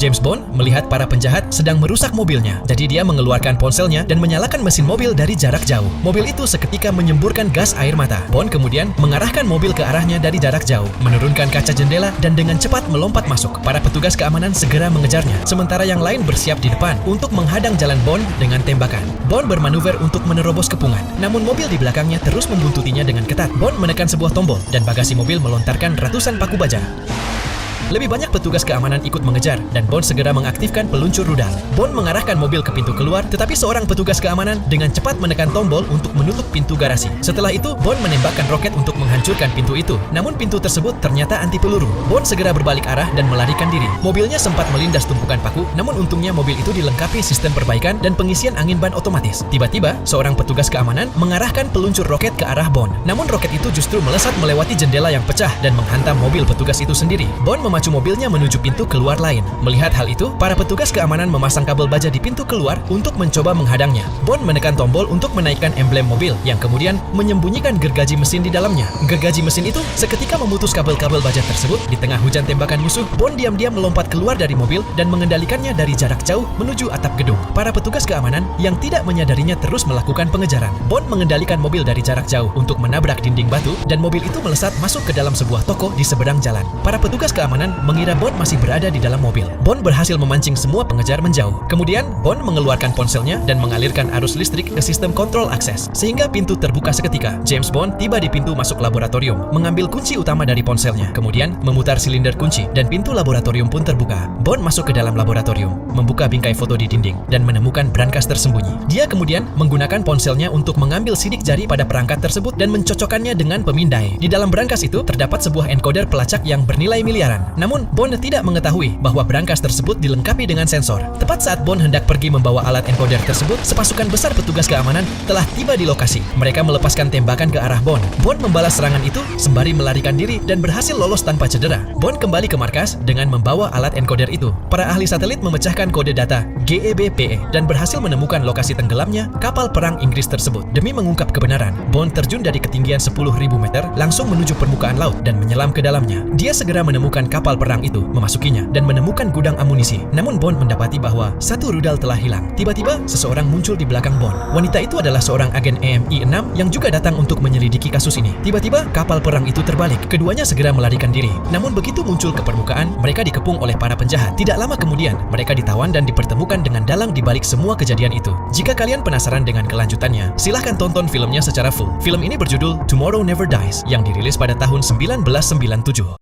James Bond melihat para penjahat sedang merusak mobilnya. Jadi dia mengeluarkan ponselnya dan menyalakan mesin mobil dari jarak jauh. Mobil itu seketika menyemburkan gas air mata. Bond kemudian mengarahkan mobil ke arahnya dari jarak jauh, menurunkan kaca jendela dan dengan cepat melompat masuk. Para petugas keamanan segera mengejarnya, sementara yang lain bersiap di depan untuk menghadang jalan Bond dengan tembakan. Bond bermanuver untuk menerobos kepungan, namun mobil di belakangnya terus membuntutinya dengan ketat. Bond menekan sebuah tombol dan bagasi mobil melontarkan ratusan paku baja. Lebih banyak petugas keamanan ikut mengejar dan Bond segera mengaktifkan peluncur rudal. Bond mengarahkan mobil ke pintu keluar, tetapi seorang petugas keamanan dengan cepat menekan tombol untuk menutup pintu garasi. Setelah itu, Bond menembakkan roket untuk menghancurkan pintu itu. Namun pintu tersebut ternyata anti peluru. Bond segera berbalik arah dan melarikan diri. Mobilnya sempat melindas tumpukan paku, namun untungnya mobil itu dilengkapi sistem perbaikan dan pengisian angin ban otomatis. Tiba-tiba, seorang petugas keamanan mengarahkan peluncur roket ke arah Bond. Namun roket itu justru melesat melewati jendela yang pecah dan menghantam mobil petugas itu sendiri. Bond memacu mobilnya menuju pintu keluar lain. Melihat hal itu, para petugas keamanan memasang kabel baja di pintu keluar untuk mencoba menghadangnya. Bond menekan tombol untuk menaikkan emblem mobil, yang kemudian menyembunyikan gergaji mesin di dalamnya. Gergaji mesin itu seketika memutus kabel-kabel baja tersebut. Di tengah hujan tembakan musuh, Bond diam-diam melompat keluar dari mobil dan mengendalikannya dari jarak jauh menuju atap gedung. Para petugas keamanan yang tidak menyadarinya terus melakukan pengejaran. Bond mengendalikan mobil dari jarak jauh untuk menabrak dinding batu dan mobil itu melesat masuk ke dalam sebuah toko di seberang jalan. Para petugas keamanan mengira Bond masih berada di dalam mobil. Bond berhasil memancing semua pengejar menjauh. Kemudian, Bond mengeluarkan ponselnya dan mengalirkan arus listrik ke sistem kontrol akses, sehingga pintu terbuka seketika. James Bond tiba di pintu masuk laboratorium, mengambil kunci utama dari ponselnya, kemudian memutar silinder kunci, dan pintu laboratorium pun terbuka. Bond masuk ke dalam laboratorium, membuka bingkai foto di dinding, dan menemukan brankas tersembunyi. Dia kemudian menggunakan ponselnya untuk mengambil sidik jari pada perangkat tersebut dan mencocokkannya dengan pemindai. Di dalam brankas itu terdapat sebuah encoder pelacak yang bernilai miliaran. Namun, Bond tidak mengetahui bahwa brankas tersebut dilengkapi dengan sensor. Tepat saat Bond hendak pergi membawa alat encoder tersebut, sepasukan besar petugas keamanan telah tiba di lokasi. Mereka melepaskan tembakan ke arah Bond. Bond membalas serangan itu sembari melarikan diri dan berhasil lolos tanpa cedera. Bond kembali ke markas dengan membawa alat encoder itu. Para ahli satelit memecahkan kode data GEBPE dan berhasil menemukan lokasi tenggelamnya kapal perang Inggris tersebut. Demi mengungkap kebenaran, Bond terjun dari ketinggian 10.000 meter langsung menuju permukaan laut dan menyelam ke dalamnya. Dia segera menemukan kapal perang itu, memasukinya, dan menemukan gudang amunisi. Namun Bond mendapati bahwa satu rudal telah hilang. Tiba-tiba, seseorang muncul di belakang Bond. Wanita itu adalah seorang agen EMI-6 yang juga datang untuk menyelidiki kasus ini. Tiba-tiba, kapal perang itu terbalik. Keduanya segera melarikan diri. Namun begitu muncul ke permukaan, mereka dikepung oleh para penjahat. Tidak lama kemudian, mereka ditawan dan dipertemukan dengan dalang di balik semua kejadian itu. Jika kalian penasaran dengan kelanjutannya, silahkan tonton filmnya secara full. Film ini berjudul Tomorrow Never Dies, yang dirilis pada tahun 1997.